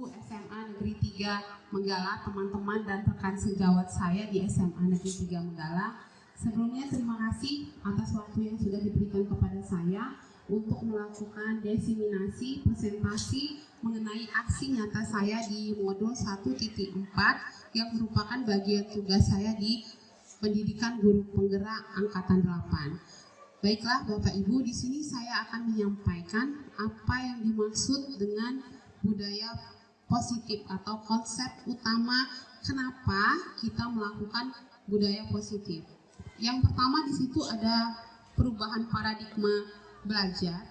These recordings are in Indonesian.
SMA Negeri 3 Menggala, teman-teman dan rekan sejawat saya di SMA Negeri 3 Menggala. Sebelumnya terima kasih atas waktu yang sudah diberikan kepada saya untuk melakukan diseminasi presentasi mengenai aksi nyata saya di modul 1.4 yang merupakan bagian tugas saya di pendidikan guru penggerak angkatan 8. Baiklah Bapak Ibu, di sini saya akan menyampaikan apa yang dimaksud dengan budaya positif atau konsep utama kenapa kita melakukan budaya positif. Yang pertama di situ ada perubahan paradigma belajar,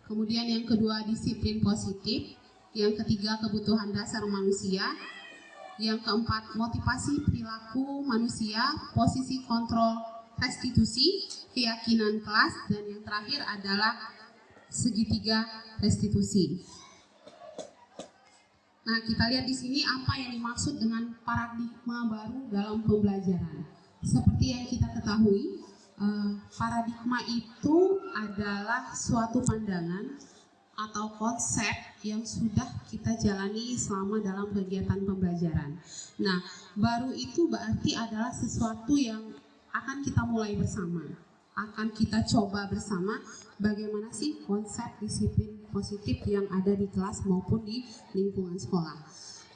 kemudian yang kedua disiplin positif, yang ketiga kebutuhan dasar manusia, yang keempat motivasi perilaku manusia, posisi kontrol restitusi, keyakinan kelas, dan yang terakhir adalah segitiga restitusi. Nah, kita lihat di sini apa yang dimaksud dengan paradigma baru dalam pembelajaran. Seperti yang kita ketahui, paradigma itu adalah suatu pandangan atau konsep yang sudah kita jalani selama dalam kegiatan pembelajaran. Nah, baru itu berarti adalah sesuatu yang akan kita mulai bersama, akan kita coba bersama bagaimana sih konsep disiplin positif yang ada di kelas maupun di lingkungan sekolah.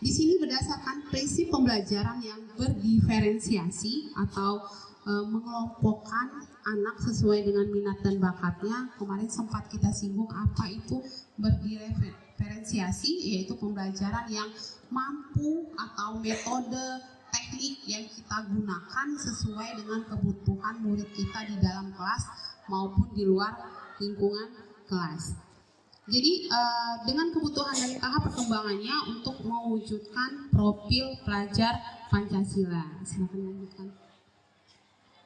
Di sini berdasarkan prinsip pembelajaran yang berdiferensiasi atau mengelompokkan anak sesuai dengan minat dan bakatnya. Kemarin sempat kita singgung apa itu berdiferensiasi, yaitu pembelajaran yang mampu atau metode teknik yang kita gunakan sesuai dengan kebutuhan murid kita di dalam kelas maupun di luar lingkungan kelas. Jadi dengan kebutuhan dan tahap perkembangannya untuk mewujudkan profil pelajar Pancasila. Silakan lanjutkan.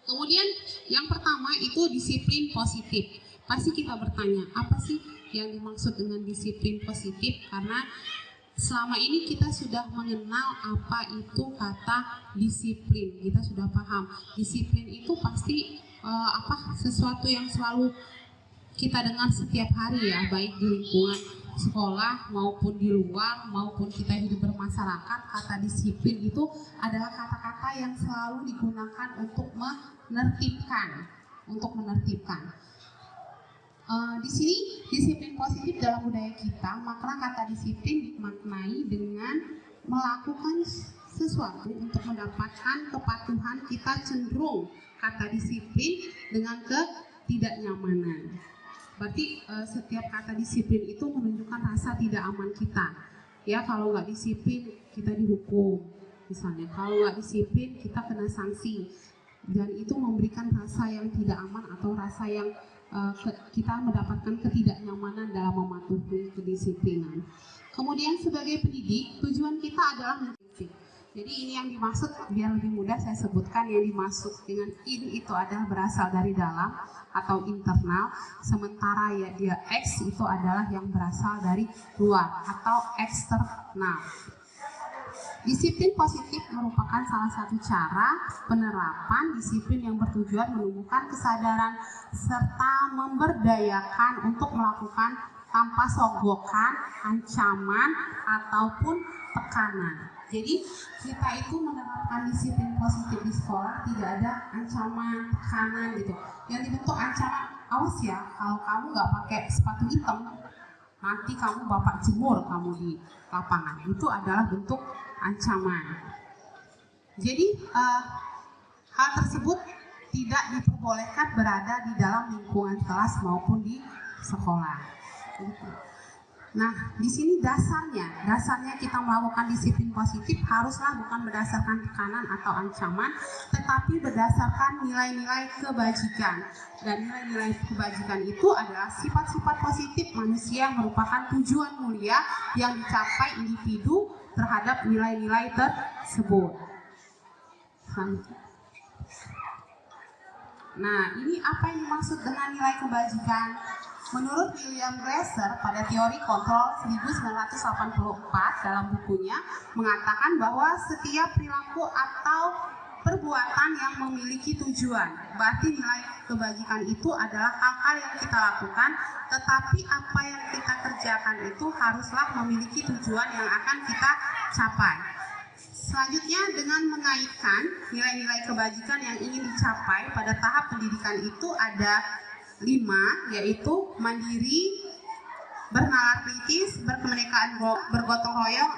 Kemudian yang pertama itu disiplin positif. Pasti kita bertanya, apa sih yang dimaksud dengan disiplin positif? Karena selama ini kita sudah mengenal apa itu kata disiplin. Kita sudah paham disiplin itu pasti sesuatu yang selalu kita dengar setiap hari ya, baik di lingkungan sekolah maupun di luar maupun kita hidup bermasyarakat. Kata disiplin itu adalah kata-kata yang selalu digunakan untuk menertibkan, di sini disiplin positif dalam budaya kita, makna kata disiplin dimaknai dengan melakukan sesuatu untuk mendapatkan kepatuhan. Kita cenderung kata disiplin dengan ketidaknyamanan. Berarti setiap kata disiplin itu menunjukkan rasa tidak aman kita. Ya, kalau nggak disiplin kita dihukum, misalnya. Kalau nggak disiplin kita kena sanksi. Dan itu memberikan rasa yang tidak aman atau rasa yang kita mendapatkan ketidaknyamanan dalam mematuhi kedisiplinan. Kemudian sebagai pendidik, tujuan kita adalah mendidik. Jadi ini yang dimaksud, biar lebih mudah saya sebutkan, yang dimaksud dengan in itu adalah berasal dari dalam atau internal, sementara ya dia X itu adalah yang berasal dari luar atau eksternal. Disiplin positif merupakan salah satu cara penerapan disiplin yang bertujuan menumbuhkan kesadaran serta memberdayakan untuk melakukan tanpa sogokan, ancaman, ataupun tekanan. Jadi kita itu menerapkan disiplin positif di sekolah tidak ada ancaman, tekanan gitu. Yang dibentuk ancaman, awas ya kalau kamu nggak pakai sepatu hitam, nanti kamu bapak jemur kamu di lapangan. Itu adalah bentuk ancaman. Jadi hal tersebut tidak diperbolehkan berada di dalam lingkungan kelas maupun di sekolah. Nah, di sini dasarnya kita melakukan disiplin positif haruslah bukan berdasarkan tekanan atau ancaman, tetapi berdasarkan nilai-nilai kebajikan. Dan nilai-nilai kebajikan itu adalah sifat-sifat positif manusia yang merupakan tujuan mulia yang dicapai individu terhadap nilai-nilai tersebut. Nah, ini apa yang dimaksud dengan nilai kebajikan? Menurut William Glasser pada teori kontrol 1984 dalam bukunya mengatakan bahwa setiap perilaku atau perbuatan yang memiliki tujuan. Berarti nilai kebajikan itu adalah hal-hal yang kita lakukan, tetapi apa yang kita kerjakan kerjakan itu haruslah memiliki tujuan yang akan kita capai. Selanjutnya, dengan mengaitkan nilai-nilai kebajikan yang ingin dicapai pada tahap pendidikan itu ada 5, yaitu mandiri, bernalar kritis, berkemenekaan, bergotong royong,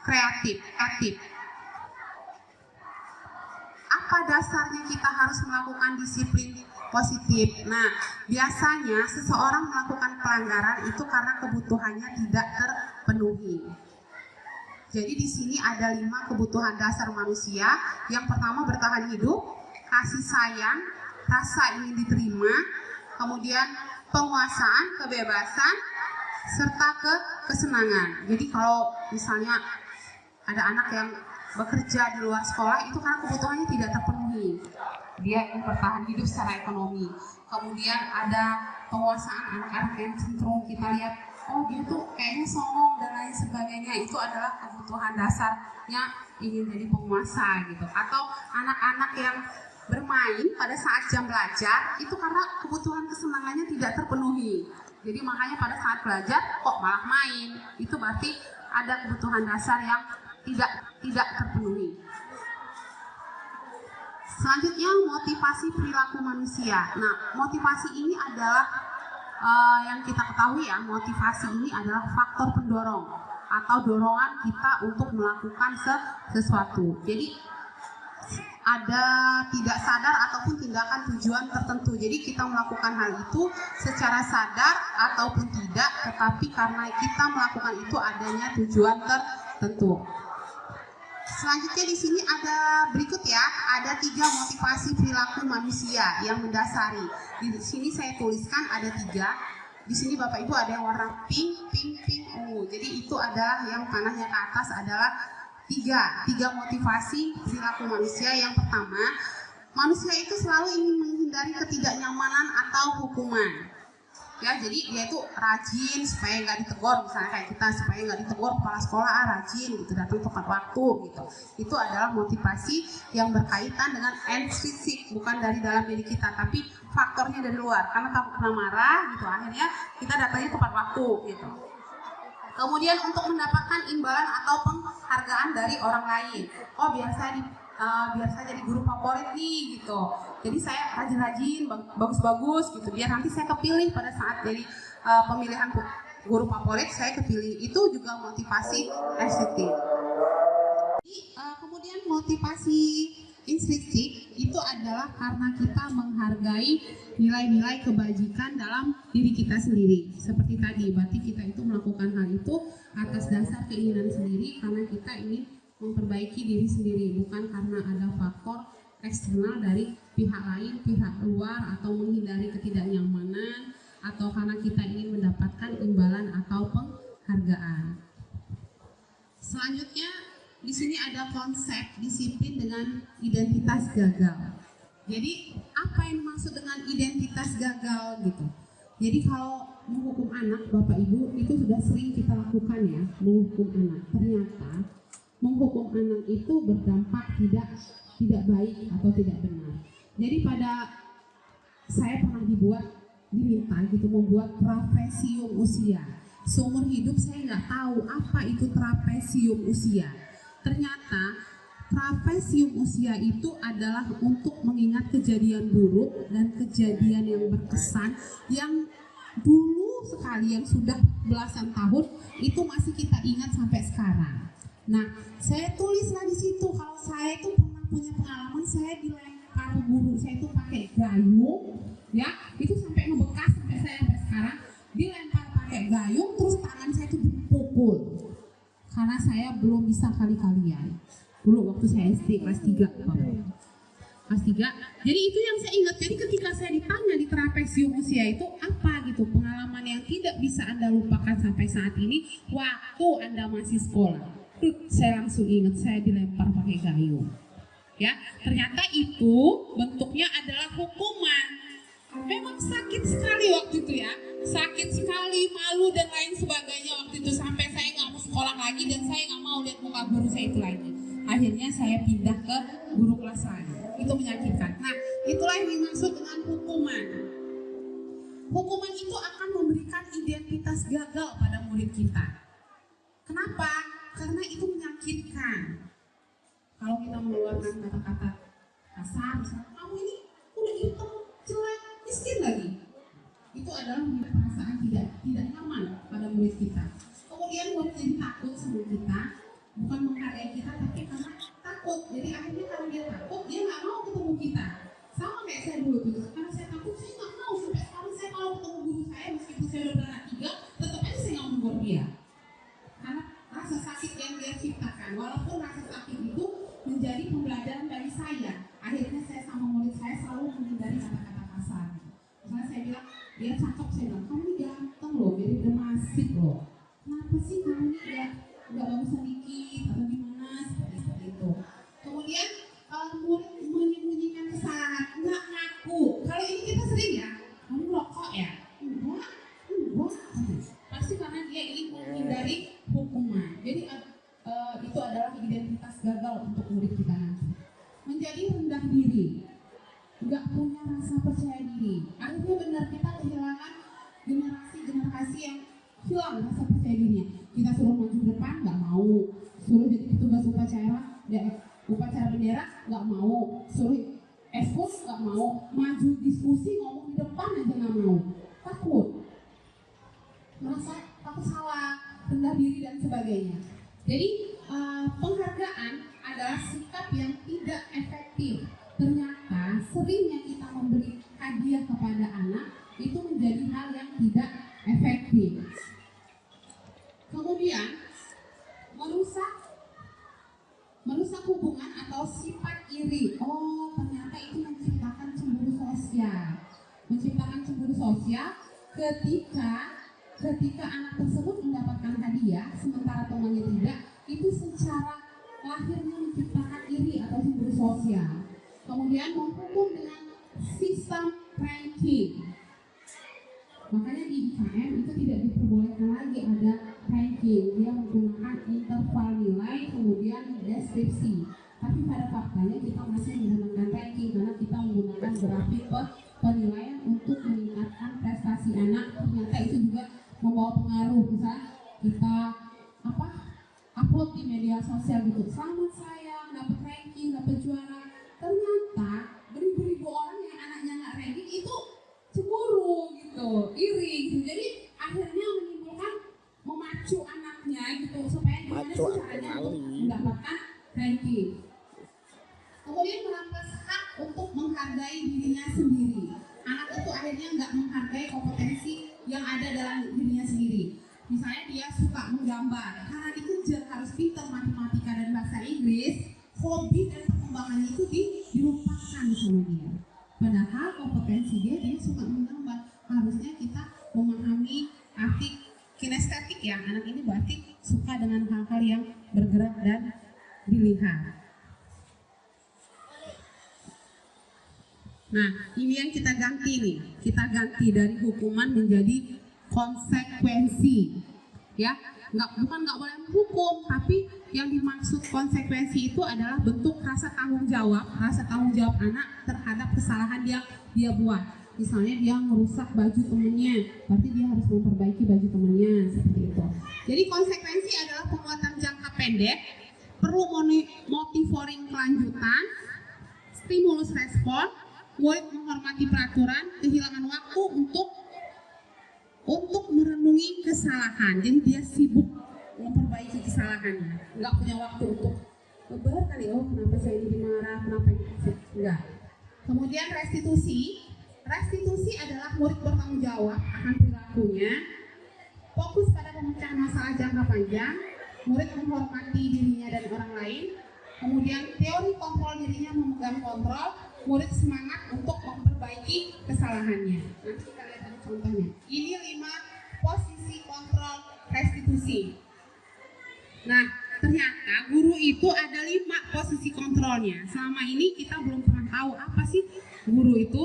kreatif, aktif. Apa dasarnya kita harus melakukan disiplin positif? Nah, biasanya seseorang melakukan pelanggaran itu karena kebutuhannya tidak terpenuhi. Jadi di sini ada 5 kebutuhan dasar manusia. Yang pertama, bertahan hidup, kasih sayang, rasa ingin diterima, kemudian penguasaan, kebebasan, serta kesenangan. Jadi kalau misalnya ada anak yang bekerja di luar sekolah itu karena kebutuhannya tidak terpenuhi, dia ingin bertahan hidup secara ekonomi. Kemudian ada penguasaan, anak-anak yang cenderung kita lihat, oh dia tuh kayaknya songong dan lain sebagainya, itu adalah kebutuhan dasarnya ingin jadi penguasa gitu. Atau anak-anak yang bermain pada saat jam belajar itu karena kebutuhan kesenangannya tidak terpenuhi. Jadi makanya pada saat belajar kok malah main, itu berarti ada kebutuhan dasar yang tidak terpenuhi. Selanjutnya, motivasi perilaku manusia. Nah, motivasi ini adalah yang kita ketahui ya, motivasi ini adalah faktor pendorong atau dorongan kita untuk melakukan sesuatu. Jadi ada tidak sadar ataupun tindakan tujuan tertentu. Jadi kita melakukan hal itu secara sadar ataupun tidak, tetapi karena kita melakukan itu adanya tujuan tertentu. Selanjutnya di sini ada berikut ya, ada 3 motivasi perilaku manusia yang mendasari. Di sini saya tuliskan ada 3. Di sini Bapak Ibu ada yang warna pink, ungu. Jadi itu adalah yang panahnya ke atas adalah 3 motivasi perilaku manusia. Yang pertama, manusia itu selalu ingin menghindari ketidaknyamanan atau hukuman. Ya, jadi dia itu rajin supaya nggak ditegur, misalnya kayak kita supaya nggak ditegur kepala sekolah, rajin gitu, datang tepat waktu gitu. Itu adalah motivasi yang berkaitan dengan intrinsik, bukan dari dalam diri kita, tapi faktornya dari luar. Karena takut kena marah gitu, akhirnya kita datangnya tepat waktu gitu. Kemudian untuk mendapatkan imbalan atau penghargaan dari orang lain. Oh, biar saya jadi guru favorit nih gitu. Jadi saya rajin-rajin, bagus-bagus gitu. Biar nanti saya kepilih pada saat jadi pemilihan guru favorit, saya kepilih. Itu juga motivasi instinktif. Kemudian motivasi instinktif itu adalah karena kita menghargai nilai-nilai kebajikan dalam diri kita sendiri. Seperti tadi, berarti kita itu melakukan hal itu atas dasar keinginan sendiri karena kita ingin memperbaiki diri sendiri, bukan karena ada faktor eksternal dari pihak lain, pihak luar, atau menghindari ketidaknyamanan, atau karena kita ingin mendapatkan imbalan atau penghargaan. Selanjutnya di sini ada konsep disiplin dengan identitas gagal. Jadi apa yang dimaksud dengan identitas gagal gitu? Jadi kalau menghukum anak, Bapak Ibu, itu sudah sering kita lakukan ya, menghukum anak. Ternyata menghukum anak itu berdampak tidak baik atau tidak benar. Jadi saya pernah diminta gitu membuat trapesium usia. Seumur hidup saya nggak tahu apa itu trapesium usia. Ternyata trapesium usia itu adalah untuk mengingat kejadian buruk dan kejadian yang berkesan yang dulu sekali, yang sudah belasan tahun itu masih kita ingat sampai sekarang. Nah, saya tulislah di situ kalau saya itu pernah punya pengalaman saya dilempar guru saya itu pakai gayung, ya itu sampai ngebekas sampai sekarang, dilempar pakai gayung terus tangan saya itu dipukul karena saya belum bisa kali-kalian. Dulu waktu saya SD kelas 3, kelas 3. Jadi itu yang saya ingat. Jadi ketika saya ditanya di trapesium usia itu apa gitu, pengalaman yang tidak bisa Anda lupakan sampai saat ini waktu Anda masih sekolah. Saya langsung ingat saya dilempar pakai gayung. Ya, ternyata itu bentuknya adalah hukuman. Memang sakit sekali waktu itu ya, sakit sekali, malu dan lain sebagainya waktu itu, sampai saya nggak mau sekolah lagi dan saya nggak mau lihat muka guru saya itu lagi. Akhirnya saya pindah ke guru kelas lain. Itu menyakitkan. Nah, itulah yang dimaksud dengan hukuman. Hukuman itu akan memberikan identitas gagal gagal pada murid kita. Kenapa? Karena itu menyakitkan. Kalau kita mengeluarkan kata-kata kasar, misalnya kamu ini udah hitam, jelek, miskin lagi, itu adalah memberi perasaan tidak nyaman pada murid kita. Kemudian murid jadi takut sama kita, bukan menghargai kita, tapi karena takut. Jadi akhirnya kalau dia takut, dia nggak mau ketemu kita. Sama kayak saya dulu tuh, karena saya takut, saya nggak mau. Sampai sekarang saya kalau ketemu guru saya, meskipun saya udah beranak 3, tetap aja saya nggak menegur dia. Karena rasa sakit yang dia ciptakan, walaupun rasa sakit itu menjadi pembelajaran bagi saya. Akhirnya saya sama murid saya selalu menghindari kata-kata kasar. Misalnya saya bilang, dia cakep, saya bilang, kamu ini ganteng loh, mirip Demasif loh. Kenapa sih kamu ini nggak bagusan dikit atau gimana, seperti itu. Kemudian murid menyembunyikan kesalahan, nggak ngaku. Kalau ini kita sering ya, kamu rokok ya? Enggak. Pasti karena dia ingin menghindari hukuman. Jadi itu adalah identitas gagal untuk murid kita nanti. Menjadi rendah diri, nggak punya rasa percaya diri. Akhirnya benar kita kehilangan generasi yang hilang rasa percaya dirinya. Kita suruh maju depan nggak mau, suruh jadi petugas upacara bendera nggak mau, suruh ekskul nggak mau, maju diskusi ngomong di depan aja nggak mau, takut, merasa takut salah, rendah diri dan sebagainya. Jadi penghargaan adalah sikap yang tidak efektif. Ternyata seringnya kita memberi hadiah kepada anak itu menjadi hal yang tidak efektif. Kemudian merusak hubungan atau sifat iri. Oh, ternyata itu menciptakan cemburu sosial. Menciptakan cemburu sosial ketika anak tersebut mendapatkan hadiah sementara temannya tidak, itu secara lahirnya menciptakan iri atau cemburu sosial. Kemudian menghukum dengan sistem ranking. Makanya di IKM itu tidak diperbolehkan lagi ada ranking. Dia menggunakan interval nilai kemudian deskripsi. Tapi pada faktanya kita masih menggunakan ranking karena kita menggunakan grafik penilaian untuk meningkatkan prestasi anak. Ternyata itu juga membawa pengaruh. Misalnya kita upload di media sosial gitu, selamat sayang dapat ranking, dapat juara. Ternyata beribu-ribu orang yang anaknya nggak ranking itu cemburu gitu, iri gitu. Jadi akhirnya memacu anaknya gitu supaya gimana sih caranya untuk mendapatkan ranking. Kemudian merampas hak untuk menghargai dirinya sendiri. Anak itu akhirnya nggak menghargai kompetensi yang ada dalam dirinya sendiri. Misalnya dia suka menggambar, karena dikejar harus pintar matematika dan bahasa Inggris, hobi dan perkembangannya itu dilupakan sama dia. Padahal kompetensi dia suka menggambar. Harusnya kita memahami arti kinestetik ya. Anak ini berarti suka dengan hal-hal yang bergerak dan dilihat. Nah, ini yang kita ganti nih. Kita ganti dari hukuman menjadi konsekuensi. Ya, bukan nggak boleh menghukum, tapi yang dimaksud konsekuensi itu adalah bentuk rasa tanggung jawab anak terhadap kesalahan yang dia buat. Misalnya dia merusak baju temennya, berarti dia harus memperbaiki baju temennya, seperti itu. Jadi konsekuensi adalah penguatan jangka pendek, perlu monitoring kelanjutan, stimulus respon, murid menghormati peraturan, kehilangan waktu untuk merenungi kesalahan. Jadi dia sibuk memperbaiki kesalahannya, nggak punya waktu untuk lebar kali, oh kenapa saya jadi marah, kenapa ini, enggak. Kemudian restitusi adalah murid bertanggung jawab akan perilakunya, fokus pada pemecahan masalah jangka panjang, murid menghormati dirinya dan orang lain. Kemudian teori kontrol dirinya, memegang kontrol, murid semangat untuk memperbaiki kesalahannya. Nanti kita lihat ada contohnya. Ini 5 posisi kontrol restitusi. Nah, ternyata guru itu ada 5 posisi kontrolnya. Selama ini kita belum pernah tahu apa sih guru itu.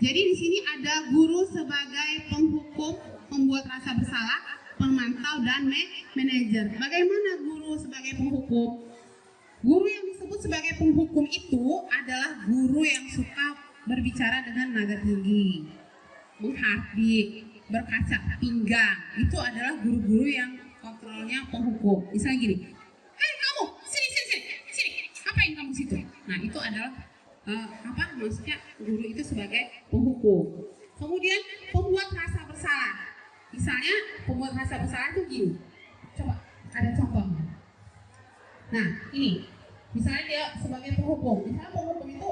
Jadi di sini ada guru sebagai penghukum, membuat rasa bersalah, pemantau dan manajer. Bagaimana guru sebagai penghukum? Guru yang disebut sebagai penghukum itu adalah guru yang suka berbicara dengan nada tinggi, menghardik, berkaca pinggang. Itu adalah guru-guru yang kontrolnya penghukum. Misalnya gini, kamu sini, ngapain kamu situ? Nah itu adalah maksudnya guru itu sebagai penghukum. Kemudian pembuat rasa bersalah. Misalnya pembuat rasa bersalah itu gini. Coba ada contohnya. Nah ini, misalnya dia sebagai penghukum. Misalnya penghukum itu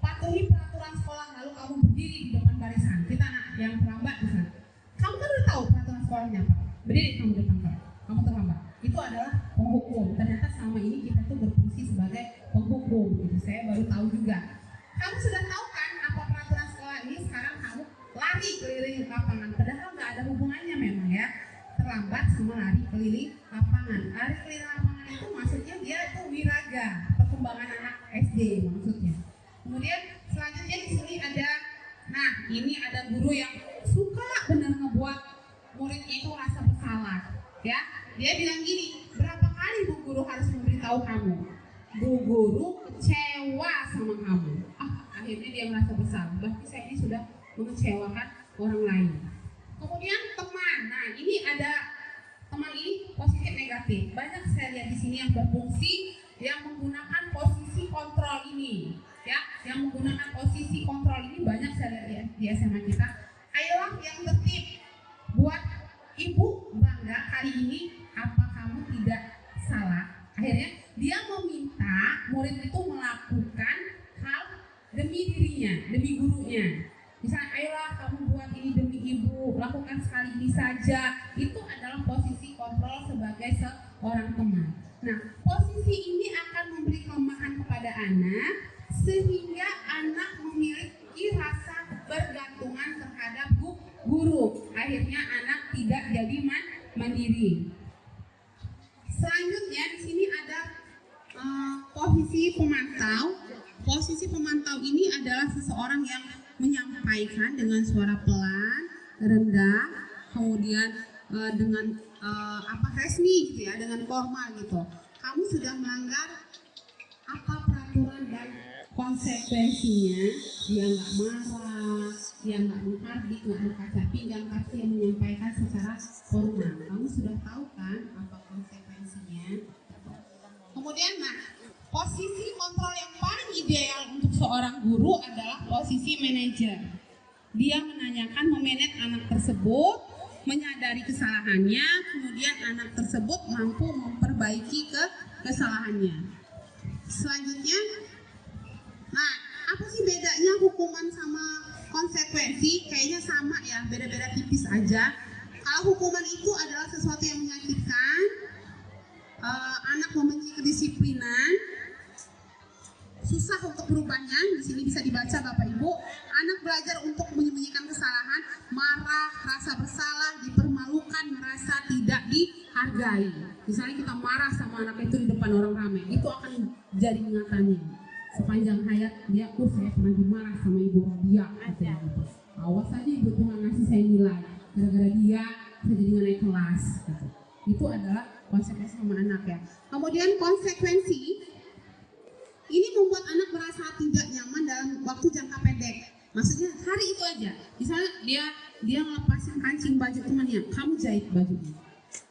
patuhi peraturan sekolah, lalu kamu berdiri di depan barisan. Kita anak yang terlambat misalnya. Kamu kan udah tahu peraturan sekolahnya apa. Berdiri kamu di depan kamu terlambat. Itu adalah penghukum. Ternyata selama ini kita tuh berfungsi sebagai penghukum. Gitu. Saya baru tahu juga. Kamu sudah tahu kan apa peraturan sekolah ini? Sekarang kamu lari keliling lapangan. Padahal nggak ada hubungannya memang ya. Terlambat sama lari keliling lapangan. Lari keliling lapangan itu maksudnya dia itu wiraga, perkembangan anak SD maksudnya. Kemudian selanjutnya di sini ada, nah ini ada guru yang suka benar ngebuat muridnya itu rasa bersalah, ya. Dia bilang gini, berapa kali Bu Guru harus memberitahu kamu? Bu Guru kecewa sama kamu. Akhirnya dia merasa bersalah. Berarti saya ini sudah mengecewakan orang lain. Kemudian teman, nah ini ada teman ini positif negatif. Banyak saya lihat di sini yang berfungsi, yang menggunakan posisi kontrol ini. Ya, yang menggunakan posisi kontrol ini banyak saya lihat di SMA kita. Ayolah yang tertib, buat ibu bangga kali ini apa kamu tidak salah. Akhirnya dia meminta murid itu melakukan hal demi dirinya, demi gurunya. Misalnya, ayolah kamu buat ini demi ibu, lakukan sekali ini saja. Itu adalah posisi kontrol sebagai seorang teman. Nah, posisi ini akan memberi kelemahan kepada anak, sehingga anak memiliki rasa bergantungan terhadap guru. Akhirnya anak tidak jadi mandiri. Selanjutnya di sini ada posisi pemantau. Posisi pemantau ini adalah seseorang yang menyampaikan dengan suara pelan, rendah, kemudian dengan resmi gitu ya, dengan formal gitu. Kamu sudah melanggar apa peraturan dan konsekuensinya. Dia nggak marah, dia nggak menghardik, nggak berkaca pinggang, tapi yang menyampaikan secara formal. Kamu sudah tahu kan apa konsekuensinya. Kemudian, nah, posisi kontrol yang paling ideal untuk seorang guru adalah posisi manajer. Dia menanyakan, memanage anak tersebut, menyadari kesalahannya, kemudian anak tersebut mampu memperbaiki kesalahannya. Selanjutnya, nah, apa sih bedanya hukuman sama konsekuensi? Kayaknya sama ya, beda-beda tipis aja. Kalau hukuman itu adalah sesuatu yang menyakitkan, anak membenci kedisiplinan, susah untuk berubahnya. Di sini bisa dibaca Bapak Ibu. Anak belajar untuk menyembunyikan kesalahan, marah, rasa bersalah, dipermalukan, merasa tidak dihargai. Misalnya kita marah sama anak itu di depan orang ramai, itu akan jadi ingatannya sepanjang hayat dia. Saya pernah dimarah sama Ibu Rodia, gitu. Awas aja Ibu tuh nggak ngasih saya nilai, gara-gara dia saya jadi nggak naik kelas. Gitu. Itu adalah konsekuensi sama anak ya. Kemudian konsekuensi ini membuat anak merasa tidak nyaman dalam waktu jangka pendek. Maksudnya hari itu aja. Misalnya dia ngelepasin kancing baju temannya, kamu jahit bajunya,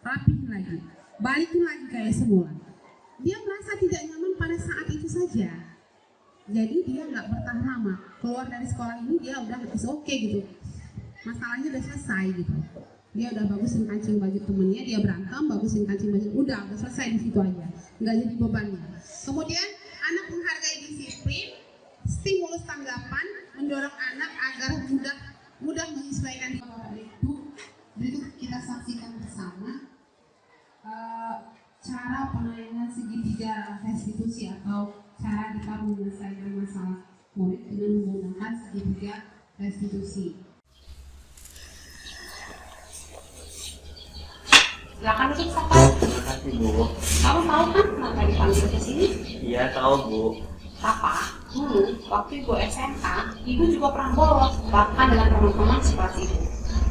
rapihin lagi, balikin lagi kayak semula. Dia merasa tidak nyaman pada saat itu saja. Jadi dia nggak bertahan lama. Keluar dari sekolah ini dia udah oke gitu. Masalahnya udah selesai gitu. Dia udah bagusin kancing baju temennya, dia berantem, bagusin kancing baju, udah selesai di situ aja. Nggak jadi bebannya. Kemudian anak menghargai disiplin, stimulus tanggapan, mendorong anak agar mudah menyesuaikan itu. Berikut kita saksikan bersama cara penanganan segitiga restitusi atau cara kita menyelesaikan masalah murid dengan menggunakan segitiga restitusi. Silakan duduk, Sapa. Terima kasih, Bu. Kamu tahu kan kenapa dipanggil ke sini? Iya, tahu, Bu. Sapa, dulu waktu Ibu SMA, Ibu juga pernah bolos, bahkan dengan teman-teman sekelas Ibu.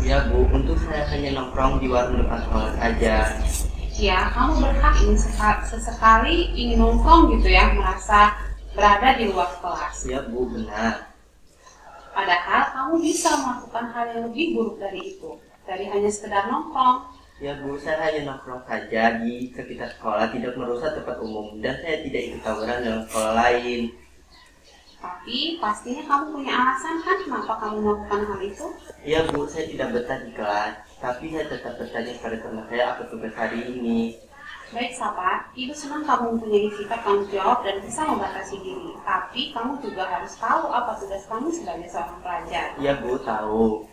Iya, Bu. Untuk saya hanya nongkrong di warung depan sekolah saja. Ya, kamu berhak ingin sesekali ingin nongkrong gitu ya, merasa berada di luar kelas. Iya, Bu, benar. Padahal kamu bisa melakukan hal yang lebih buruk dari itu, dari hanya sekedar nongkrong. Ya Bu, saya hanya nongkrong saja di sekitar sekolah, tidak merusak tempat umum, dan saya tidak ikut tawuran dalam sekolah lain. Tapi pastinya kamu punya alasan kan kenapa kamu melakukan hal itu? Ya Bu, saya tidak betah di kelas, tapi saya tetap bertanya kepada teman saya apa tugas hari ini. Baik Sapar, Ibu senang kamu mempunyai sikap tanggung jawab dan bisa membatasi diri. Tapi kamu juga harus tahu apa tugas kamu sebagai seorang pelajar. Ya Bu, tahu.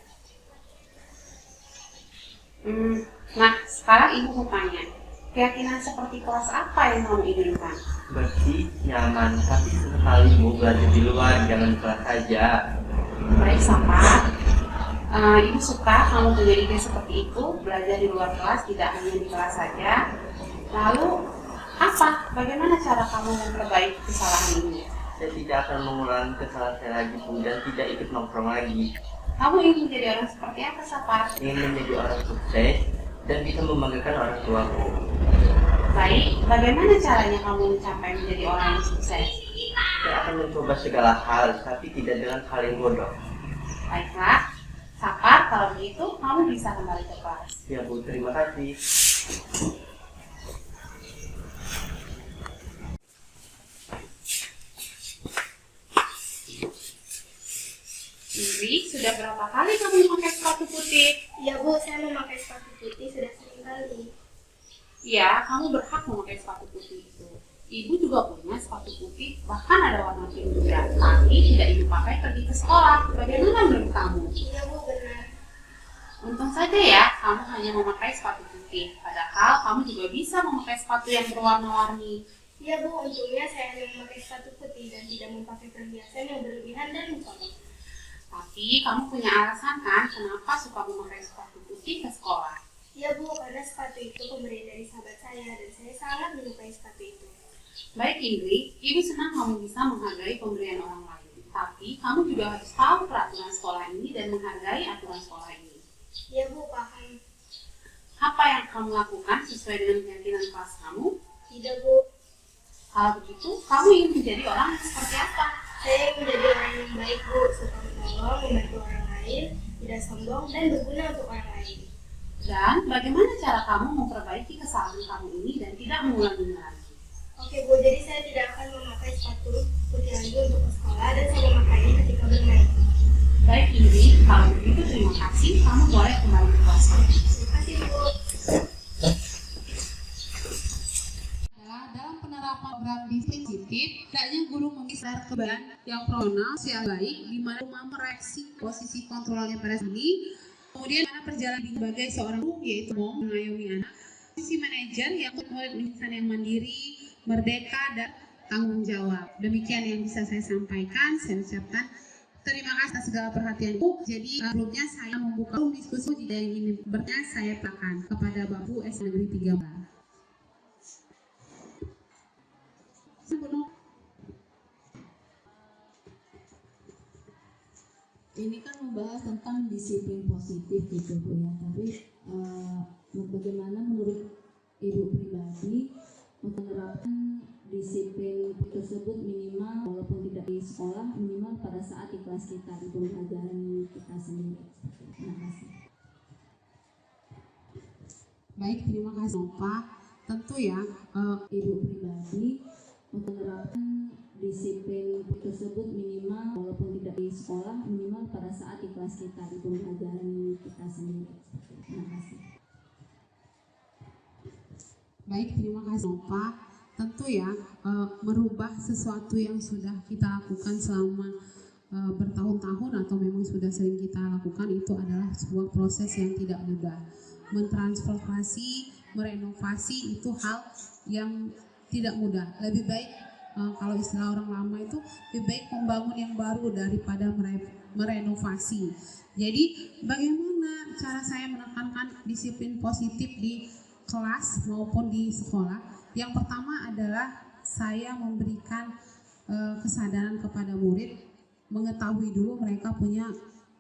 Nah, sekarang Ibu mau tanya, keyakinan seperti kelas apa yang kamu inginkan? Bersih, nyaman, tapi sesekali Bu belajar di luar, jangan di kelas saja. Baik Sapar, Ibu suka kamu punya ide seperti itu, belajar di luar kelas, tidak hanya di kelas saja. Lalu, bagaimana cara kamu memperbaiki kesalahan ini? Saya tidak akan mengulangi kesalahan saya lagi Bu, dan tidak ikut nongkrong lagi. Kamu ingin menjadi orang seperti apa, Sapar? Ingin menjadi orang sukses dan bisa membanggakan orang tuaku. Baik, bagaimana caranya kamu mencapai menjadi orang yang sukses? Saya akan mencoba segala hal, tapi tidak dengan hal yang bodoh. Baiklah, Sapar, kalau begitu kamu bisa kembali ke kelas. Ya Bu, terima kasih. Indri, sudah berapa kali kamu memakai sepatu putih? Ya Bu, saya memakai sepatu putih sudah sering kali. Ya, kamu berhak memakai sepatu putih itu. Ibu juga punya sepatu putih, bahkan ada warna pink juga. Tapi tidak ibu pakai pergi ke sekolah. Bagaimana menurut kamu? Iya Bu, benar. Untung saja ya, kamu hanya memakai sepatu putih. Padahal kamu juga bisa memakai sepatu yang berwarna-warni. Iya Bu, untungnya saya hanya memakai sepatu putih dan tidak memakai perhiasan yang berlebihan dan mencolok. Tapi kamu punya alasan kan kenapa suka memakai sepatu putih ke sekolah? Iya Bu, karena sepatu itu pemberian dari sahabat saya dan saya sangat menyukai sepatu itu. Baik Indri, Ibu senang kamu bisa menghargai pemberian orang lain. Tapi kamu juga harus tahu peraturan sekolah ini dan menghargai aturan sekolah ini. Iya Bu, paham. Apa yang kamu lakukan sesuai dengan keyakinan kelas kamu? Tidak Bu, Kalau begitu, kamu ingin menjadi orang yang seperti apa? saya ingin menjadi orang yang baik Bu, suka menolong, membantu orang lain, tidak sombong dan berguna untuk orang lain. Dan bagaimana cara kamu memperbaiki kesalahan kamu ini dan tidak mengulanginya lagi? Oke Bu, jadi saya tidak akan memakai sepatu putih lagi untuk ke sekolah dan saya memakainya ketika bermain. Baik Indri, kalau begitu terima kasih, kamu boleh kembali ke kelas. Terima kasih Bu. Dalam penerapan program disiplin, hendaknya guru mengisar kebiasaan yang profesional, sosial baik, di mana mampu mereaksi posisi kontrolnya pada sini. Kemudian mana perjalanan sebagai seorang guru, yaitu mengayomi anak. Posisi manajer yang murid insan yang mandiri, merdeka dan tanggung jawab. Demikian yang bisa saya sampaikan. Saya ucapkan terima kasih atas segala perhatian Ibu. Jadi sebelumnya saya membuka diskusi. Jika yang ingin bertanya, saya persilakan kepada Bapak S Negeri 3. Ini kan membahas tentang disiplin positif gitu Bu ya, tapi bagaimana menurut Ibu pribadi menerapkan disiplin tersebut minimal walaupun tidak di sekolah, minimal pada saat di kelas kita, di pembelajaran kita sendiri. Terima kasih. Baik, terima kasih Nova. Tentu ya, Ibu pribadi menerapkan disiplin tersebut minimal walaupun tidak di sekolah, minimal pada saat di kelas kita, di pembelajaran kita sendiri. Terima kasih. baik, terima kasih Nova. Tentu ya, merubah sesuatu yang sudah kita lakukan selama bertahun-tahun atau memang sudah sering kita lakukan itu adalah sebuah proses yang tidak mudah. Mentransformasi, merenovasi itu hal yang tidak mudah. Lebih baik kalau istilah orang lama itu lebih baik membangun yang baru daripada merenovasi. Jadi bagaimana cara saya menekankan disiplin positif di kelas maupun di sekolah? Yang pertama adalah saya memberikan kesadaran kepada murid, mengetahui dulu mereka punya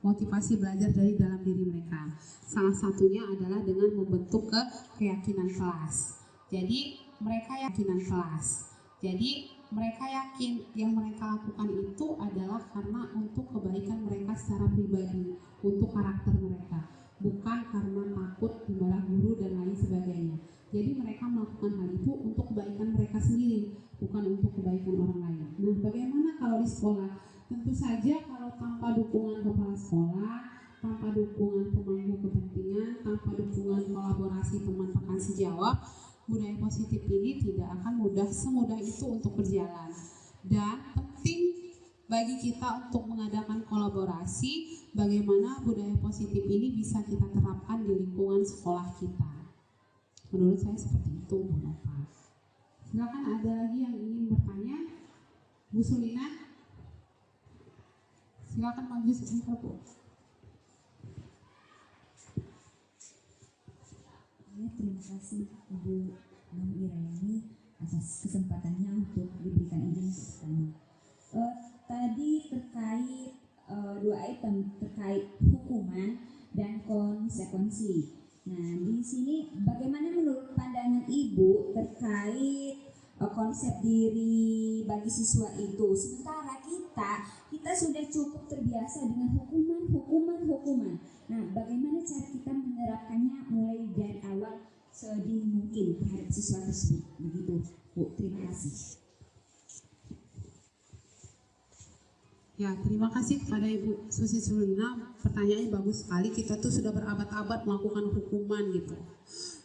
motivasi belajar dari dalam diri mereka. Salah satunya adalah dengan membentuk keyakinan kelas. Jadi mereka keyakinan kelas. Jadi mereka yakin yang mereka lakukan itu adalah karena untuk kebaikan mereka secara pribadi, untuk karakter mereka, bukan karena takut dimarah guru dan lain sebagainya. Jadi mereka melakukan hal itu untuk kebaikan mereka sendiri, bukan untuk kebaikan orang lain. Nah, bagaimana kalau di sekolah? Tentu saja kalau tanpa dukungan kepala sekolah, tanpa dukungan pemangku kepentingan, tanpa dukungan kolaborasi teman rekan sejawat, budaya positif ini tidak akan semudah itu untuk berjalan. Dan penting bagi kita untuk mengadakan kolaborasi, bagaimana budaya positif ini bisa kita terapkan di lingkungan sekolah kita. Menurut saya seperti itu, Bu Nova. Silakan, ada lagi yang ingin bertanya? Bu Sulina, silakan maju sebentar, Bu. Terima kasih Ibu Irayani atas kesempatannya untuk diberikan izin bertanya. Tadi terkait dua item terkait hukuman dan konsekuensi. Nah, di sini bagaimana menurut pandangan Ibu terkait konsep diri bagi siswa itu? Sementara kita sudah cukup terbiasa dengan hukuman. Nah, bagaimana cara kita menerapkannya mulai dari awal sedini mungkin terhadap siswa tersebut? Begitu, Bu. Terima kasih. Ya, terima kasih kepada Ibu Susi Sulina. Pertanyaannya bagus sekali. Kita tuh sudah berabad-abad melakukan hukuman gitu.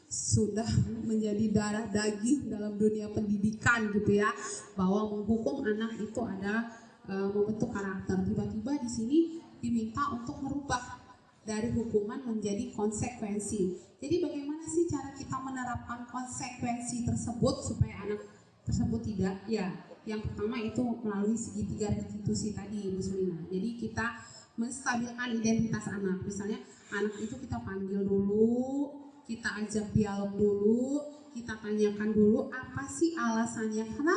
Sudah menjadi darah daging dalam dunia pendidikan gitu ya. Bahwa menghukum anak itu adalah membentuk karakter. Tiba-tiba di sini diminta untuk merubah dari hukuman menjadi konsekuensi. Jadi bagaimana sih cara kita menerapkan konsekuensi tersebut supaya anak tersebut tidak, ya, yang pertama itu melalui segitiga restitusi tadi, Bu Sulina. Jadi kita menstabilkan identitas anak. Misalnya anak itu kita panggil dulu, kita ajak dialog dulu, kita tanyakan dulu apa sih alasannya. Karena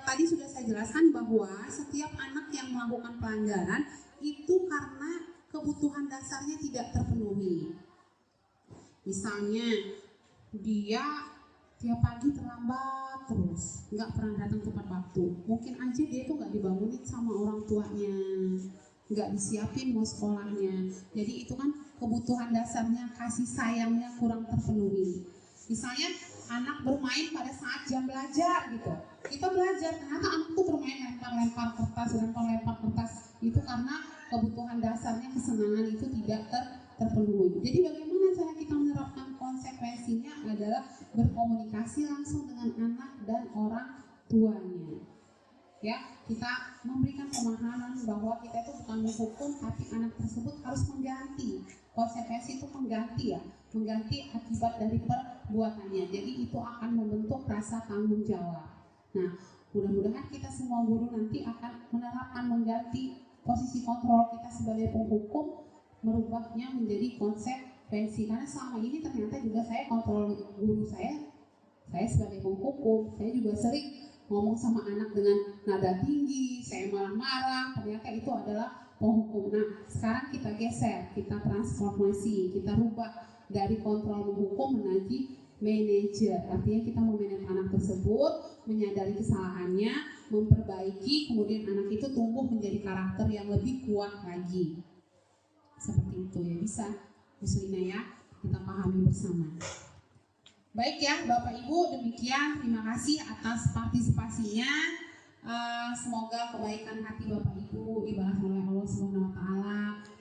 tadi sudah saya jelaskan bahwa setiap anak yang melakukan pelanggaran itu karena kebutuhan dasarnya tidak terpenuhi. Misalnya dia tiap pagi terlambat terus, nggak pernah datang tepat waktu. Mungkin aja dia tuh nggak dibangunin sama orang tuanya, nggak disiapin mau sekolahnya. Jadi itu kan kebutuhan dasarnya, kasih sayangnya kurang terpenuhi. Misalnya anak bermain pada saat jam belajar gitu, kita belajar, ternyata anak tuh bermain lempar-lempar kertas. Itu karena kebutuhan dasarnya, kesenangan itu tidak terpenuhi. Jadi bagaimana cara kita menerapkan konsekuensinya adalah berkomunikasi langsung dengan anak dan orang tuanya. Ya, kita memberikan pemahaman bahwa kita itu bukan menghukum, tapi anak tersebut harus mengganti. Konsekuensi itu mengganti akibat dari perbuatannya. Jadi itu akan membentuk rasa tanggung jawab. Nah, mudah-mudahan kita semua guru nanti akan menerapkan mengganti posisi kontrol kita sebagai penghukum, merubahnya menjadi konsekuensi. Karena selama ini ternyata juga saya kontrol guru saya sebagai penghukum. Saya juga sering ngomong sama anak dengan nada tinggi, saya marah-marah, ternyata itu adalah penghukum. Nah, sekarang kita geser, kita transformasi, kita rubah dari kontrol menghukum menjadi manajer. Artinya kita memanage anak tersebut, menyadari kesalahannya, memperbaiki, kemudian anak itu tumbuh menjadi karakter yang lebih kuat lagi. Seperti itu ya, bisa Bu Sulina ya, kita pahami bersama. Baik ya Bapak Ibu, demikian, terima kasih atas partisipasinya. Semoga kebaikan hati Bapak Ibu dibalas oleh Allah SWT,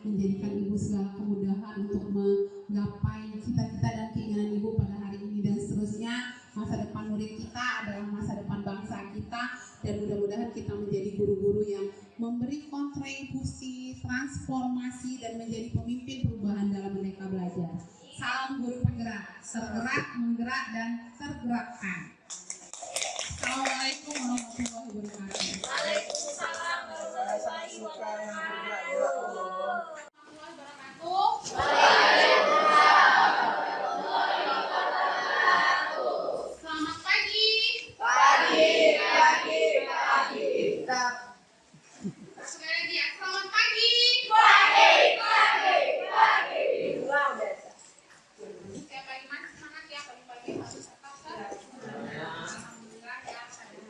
menjadikan Ibu segala kemudahan untuk menggapai cita-cita dan keinginan Ibu pada hari ini dan seterusnya. Masa depan murid kita adalah masa depan bangsa kita, dan mudah-mudahan kita menjadi guru-guru yang memberi kontribusi, transformasi, dan menjadi pemimpin perubahan dalam Merdeka Belajar. Salam guru penggerak, tergerak, menggerak, dan tergerakkan. Assalamualaikum warahmatullahi wabarakatuh. Waalaikumsalam warahmatullahi wabarakatuh. Selamat pagi. Sekali lagi ya, selamat pagi. Setiap pagi mas semangat ya, pagi-pagi harus tetap. Alhamdulillah ya, saya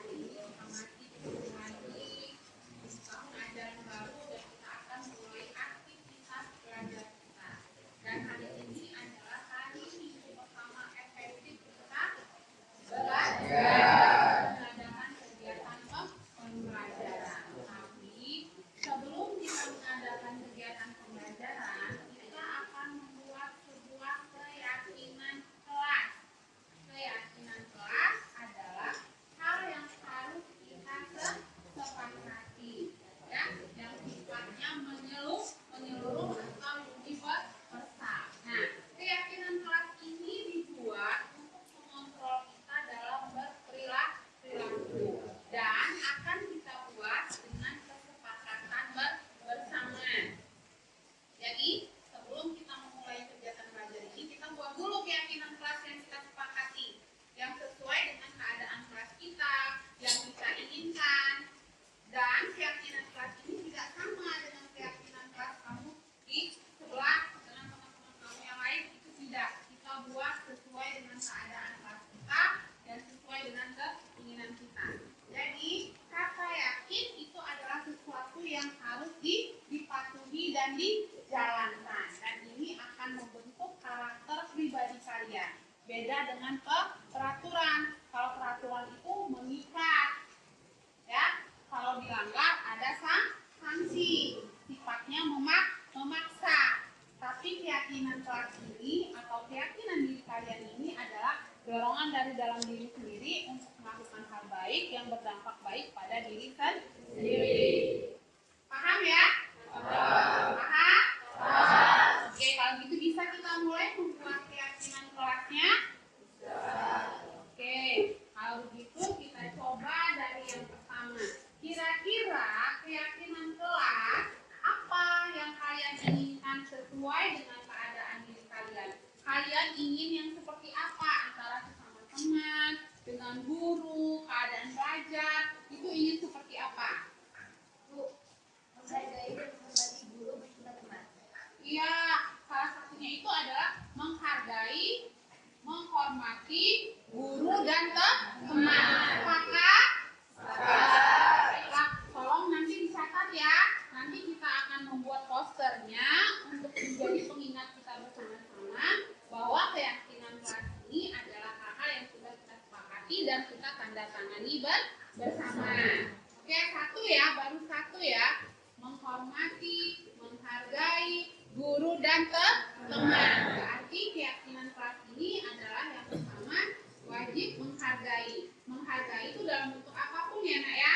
Beda dengan peraturan. Kalau peraturan itu mengikat, ya. Kalau dilanggar ada sanksi, sifatnya memaksa. Tapi keyakinan kelas ini atau keyakinan diri kalian ini adalah dorongan dari dalam diri sendiri untuk melakukan hal baik yang berdampak baik pada diri sendiri. Paham ya? Paham? Oke, kalau gitu bisa kita mulai membuat keyakinan kelasnya. Oke, kalau begitu kita coba dari yang pertama. Kira-kira keyakinan kelas apa yang kalian inginkan sesuai dengan keadaan diri kalian? Kalian ingin yang seperti apa antara sesama teman, dengan guru, keadaan belajar, itu ingin seperti apa? Menghargai dan menghormati guru beserta teman. Iya, salah satunya itu adalah menghargai, menghormati guru dan teman. Apakah? Baiklah, tolong nanti dicatat ya. Nanti kita akan membuat posternya untuk menjadi pengingat kita bersama-sama bahwa keyakinan kelas ini adalah hal-hal yang sudah kita sepakati dan kita tanda tangani bersama. Oke, satu ya, baru satu ya. Menghormati, menghargai guru dan teman. Berarti keyakinan kelas ini adalah yang pertama, wajib menghargai. Menghargai itu dalam bentuk apapun ya nak ya.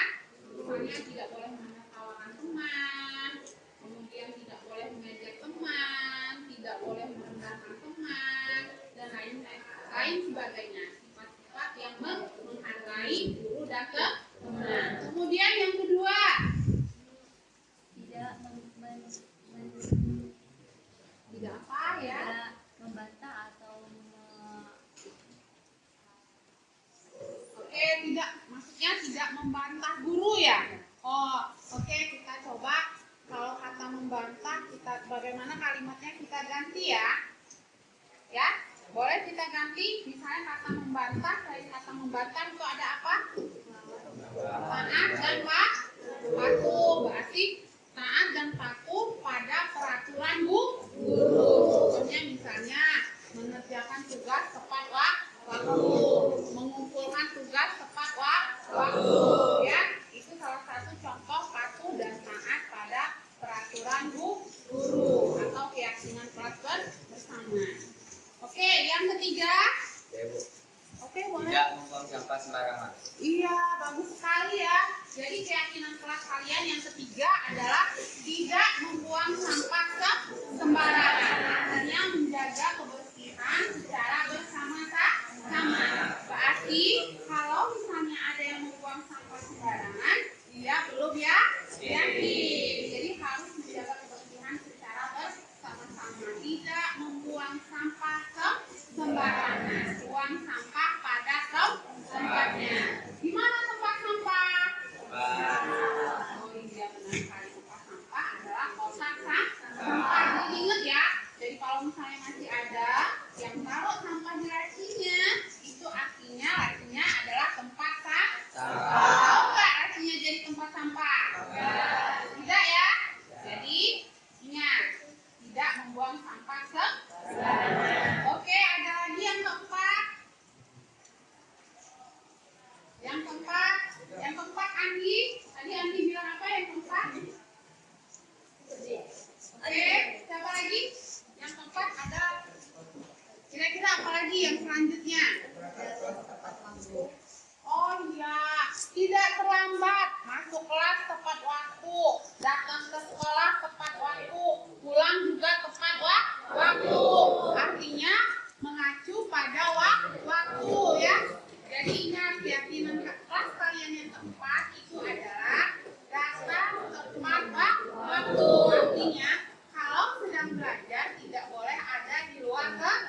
Misalnya tidak boleh menertawakan teman, kemudian tidak boleh mengejek teman, tidak boleh merendahkan teman, dan lain sebagainya. Sifat-sifat yang menghargai guru dan teman. Kemudian yang kedua, tidak apa ya? Tidak membantah atau Oke, tidak, maksudnya tidak membantah guru ya? Oh, oke, kita coba kalau kata membantah, kita bagaimana kalimatnya kita ganti ya? Ya, boleh kita ganti. Misalnya kata membantah, dari kata membantah itu ada apa? Taat dan patuh. Berarti taat dan patuh pada peraturan guru. Contohnya misalnya mengerjakan tugas tepat waktu, mengumpulkan tugas tepat waktu, ya. Itu salah satu contoh patuh dan taat pada peraturan guru atau keyakinan kelas bersama. Oke, yang ketiga. Oke, boleh. Tidak membuang sampah sembarangan. Iya, bagus sekali ya. Jadi keyakinan kelas kalian yang ketiga adalah tidak membuang sampah sembarangan. Artinya menjaga kebersihan secara bersama-sama. Berarti kalau misalnya ada yang membuang sampah sembarangan, dia belum yakin. Jadi harus menjaga kebersihan secara bersama-sama. Tidak membuang sampah sembarangan. Buang sampah pada tempatnya. Di mana tempat sampah? Oh iya, benar sekali. Tempat sampah adalah kotak sampah. Jadi ingat ya. Jadi kalau misalnya masih ada yang taruh sampah di lacinya, itu artinya lacinya adalah tempat sampah. Tahu nggak lacinya jadi tempat sampah? Tidak ya. Jadi ingat, tidak membuang sampah sembarangan. Oke, ada lagi yang keempat. Yang keempat Andi. Tadi Andi bilang apa yang keempat? Oke, siapa lagi? Yang keempat ada. Kira-kira apa lagi yang selanjutnya? Oh iya, tidak terlambat, masuk kelas tepat waktu, datang ke sekolah tepat waktu, pulang juga tepat waktu. Artinya mengacu pada waktu ya. Jadi ingat, keyakinan kelas kalian yang keempat itu adalah datang tepat waktu. Artinya kalau sedang belajar tidak boleh ada di luar kelas,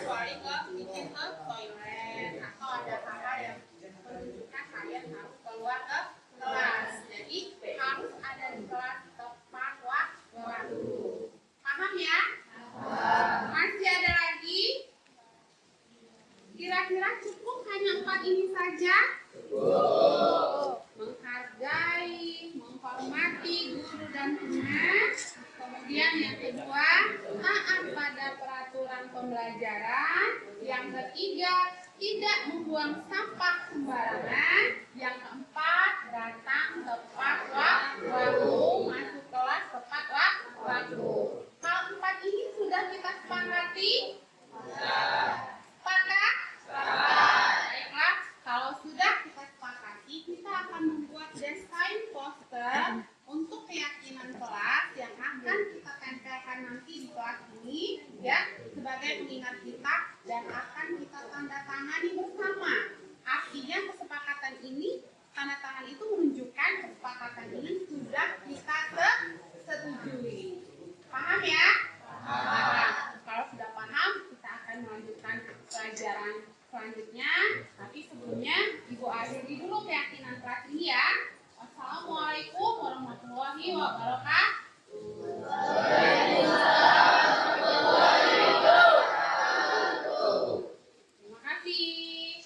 kecuali izin ke toilet atau ada hal yang menunjukkan kalian harus keluar ke kelas. Jadi harus ada di kelas tepat waktu. Paham ya? Masih ada lagi? Kira-kira cukup hanya 4 ini saja? Menghargai, menghormati guru dan teman. Kemudian yang kedua, taat pada peraturan pembelajaran. pelajaran. Yang ketiga, tidak membuang sampah sembarangan. Yang keempat, datang tepat waktu, masuk kelas tepat waktu. Hal empat ini sudah kita sepakati? Sepakat? Baiklah, kalau sudah kita sepakati, kita akan membuat desain poster untuk keyakinan kelas yang akan kita tempelkan nanti di kelas ini, ya, sebagai pengingat kita dan akan kita tanda tangani bersama. Artinya kesepakatan ini, tanda tangan itu menunjukkan kesepakatan ini sudah kita setujui. Paham ya? Paham. Kalau sudah paham, kita akan melanjutkan pelajaran selanjutnya. Tapi sebelumnya, Ibu akhiri dulu keyakinan kelas ini ya. Assalamualaikum warahmatullahi wabarakatuh. Terima kasih.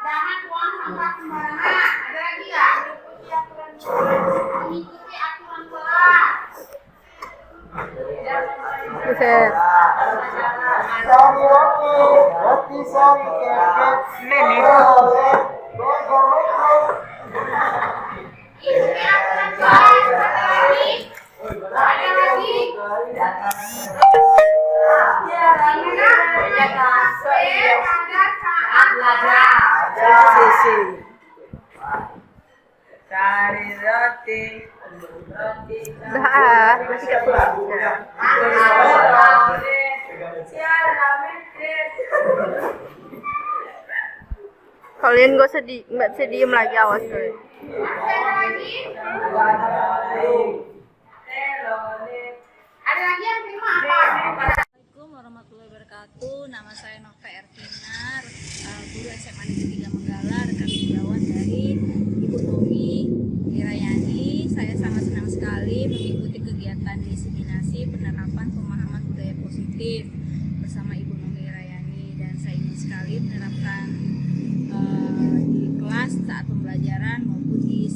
Jangan buang sampah sembarangan. Ada lagi nggak? Mengikuti aturan kelas. Ikuti aturan kelas. Ada lagi? Ada lagi? Jaga pada saat belajar. Cari roti. Kalian nggak bisa diem lagi, awas gue. Ada lagi? Ada lagi yang terima apa? Assalamualaikum warahmatullahi wabarakatuh. Nama saya Nova Ertinar, guru SMA Negeri 3 Menggala, rekan sejawat dari Ibu Nomi Wirayani. Saya sangat senang sekali mengikuti kegiatan diseminasi penerapan pemahaman budaya positif bersama Ibu Nomi Wirayani, dan saya ingin sekali menerapkan di kelas saat pembelajaran maupun di